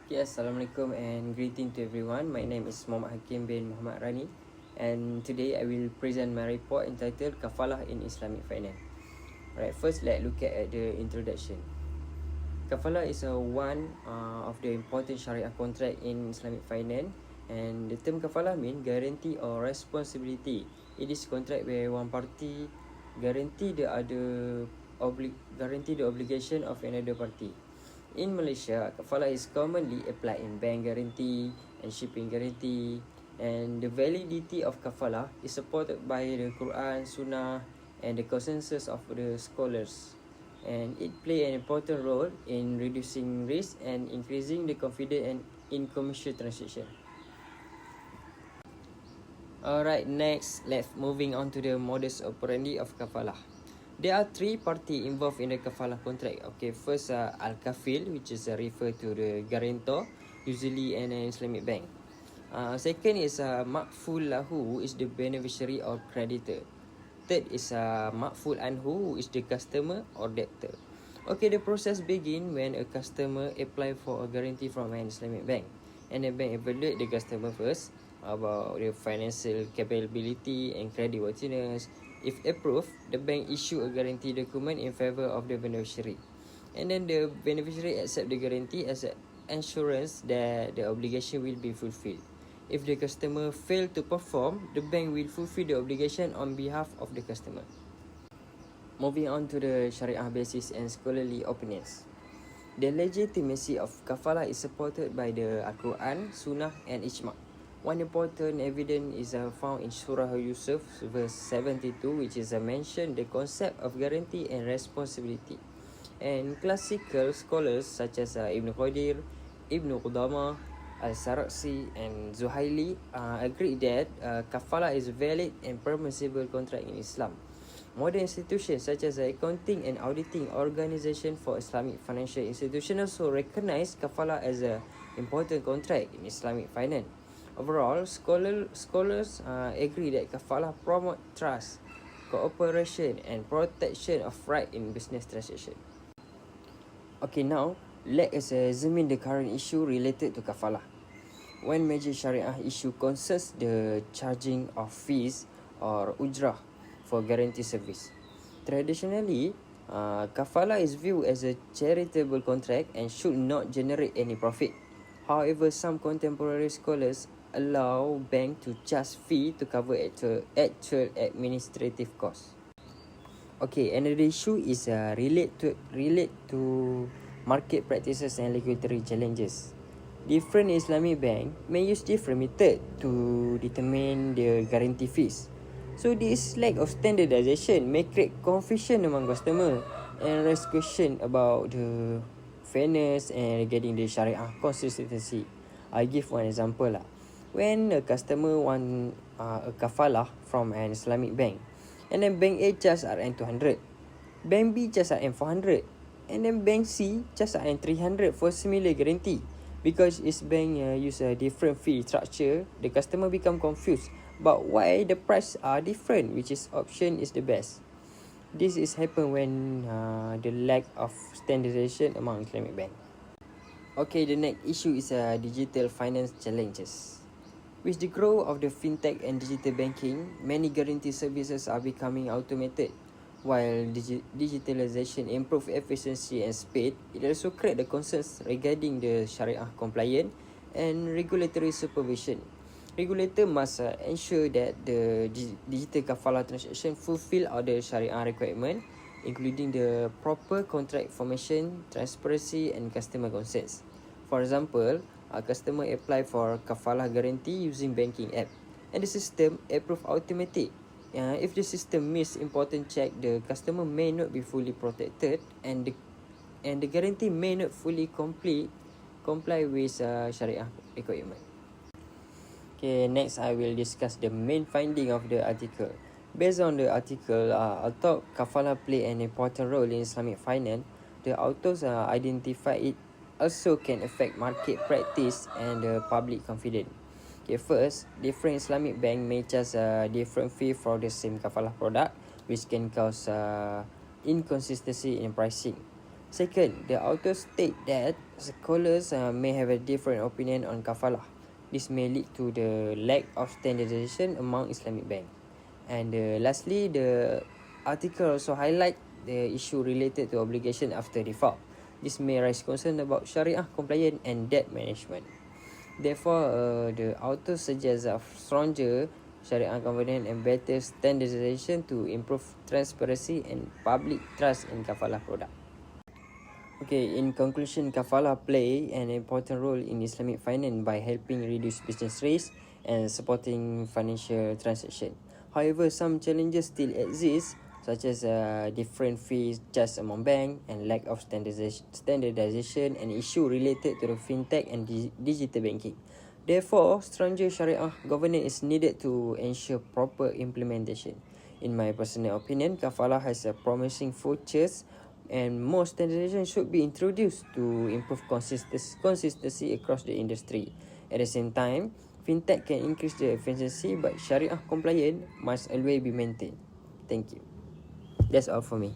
Okay, Assalamualaikum and greeting to everyone. My name is Muhammad Hakim bin Muhammad Rani, and today I will present my report entitled Kafalah in Islamic Finance. Alright, first let's look at the introduction. Kafalah is one of the important Sharia contract in Islamic finance, and the term kafalah means guarantee or responsibility. It is contract where one party guarantee the obligation of another party. In Malaysia, kafalah is commonly applied in bank guarantee and shipping guarantee, and the validity of kafalah is supported by the Quran, Sunnah, and the consensus of the scholars. And it play an important role in reducing risk and increasing the confidence in commercial transaction. Alright, next, let's moving on to the modus operandi of kafalah. There are three parties involved in the kafalah contract. Okay, first al-kafil, which is refer to the guarantor, usually an Islamic bank. Second is ma'ful lahu, who is the beneficiary or creditor. Third is ma'ful anhu, who is the customer or debtor. Okay, the process begin when a customer apply for a guarantee from an Islamic bank, and the bank evaluate the customer first about the financial capability and creditworthiness. If approved, the bank issue a guarantee document in favor of the beneficiary, and then the beneficiary accept the guarantee as an assurance that the obligation will be fulfilled. If the customer fail to perform, the bank will fulfill the obligation on behalf of the customer. Moving on to the Sharia basis and scholarly opinions. The legitimacy of kafalah is supported by the Al-Quran, Sunnah, and Ijma'. One important evidence is found in Surah Yusuf, verse 72, which is mentioned the concept of guarantee and responsibility. And classical scholars such as Ibn Qadir, Ibn Qudama, Al-Saraksi, and Zuhaili agree that kafalah is valid and permissible contract in Islam. Modern institutions such as accounting and auditing organization for Islamic financial institutions also recognize kafalah as an important contract in Islamic finance. Overall, scholars agree that kafalah promote trust, cooperation, and protection of right in business transaction. Okay, now let us examine the current issue related to kafalah. One major Sharia issue concerns the charging of fees or ujrah for guarantee service. Traditionally, kafalah is viewed as a charitable contract and should not generate any profit. However, some contemporary scholars allow bank to charge fee to cover actual administrative costs. Okay, another issue is relate to market practices and regulatory challenges. Different Islamic bank may use different method to determine the guarantee fees. So this lack of standardization may create confusion among customer and raise question about the fairness and regarding the Sharia consistency. I give one example lah. When a customer want a kafalah from an Islamic bank, and then bank A charge RN 200, bank B charge RN 400, and then bank C charge RN 300 for similar guarantee. Because each bank use a different fee structure, the customer become confused about why the price are different, which is option is the best. This is happen when the lack of standardization among Islamic bank. Okay, the next issue is digital finance challenges. With the growth of the fintech and digital banking, many guarantee services are becoming automated. While digitalization improve efficiency and speed, it also create the concerns regarding the Sharia compliance and regulatory supervision. Regulator must ensure that the digital kafalah transaction fulfill all the Sharia requirement, including the proper contract formation, transparency, and customer consents. For example, a customer apply for kafalah guarantee using banking app, and the system approve automatic. If the system miss important check, the customer may not be fully protected, and the guarantee may not fully comply with Sharia requirement. Okay, next I will discuss the main finding of the article. Based on the article, although kafalah play an important role in Islamic finance, the authors identify it also can affect market practice and public confidence. Okay, first, different Islamic bank may charge a different fee for the same kafalah product, which can cause inconsistency in pricing. Second, the author state that scholars may have a different opinion on kafalah. This may lead to the lack of standardization among Islamic banks. And lastly, the article also highlight the issue related to obligation after default. This may raise concern about Sharia compliance and debt management. Therefore, the author suggests a stronger Sharia governance and better standardization to improve transparency and public trust in kafalah product. Okay, in conclusion, kafalah play an important role in Islamic finance by helping reduce business risk and supporting financial transaction. However, some challenges still exist, such as different fees charged among banks and lack of standardization and issue related to the fintech and digital banking. Therefore, stronger Sharia governance is needed to ensure proper implementation. In my personal opinion, kafalah has a promising futures, and more standardization should be introduced to improve consistency across the industry. At the same time, fintech can increase the efficiency, but Sharia compliance must always be maintained. Thank you. That's all for me.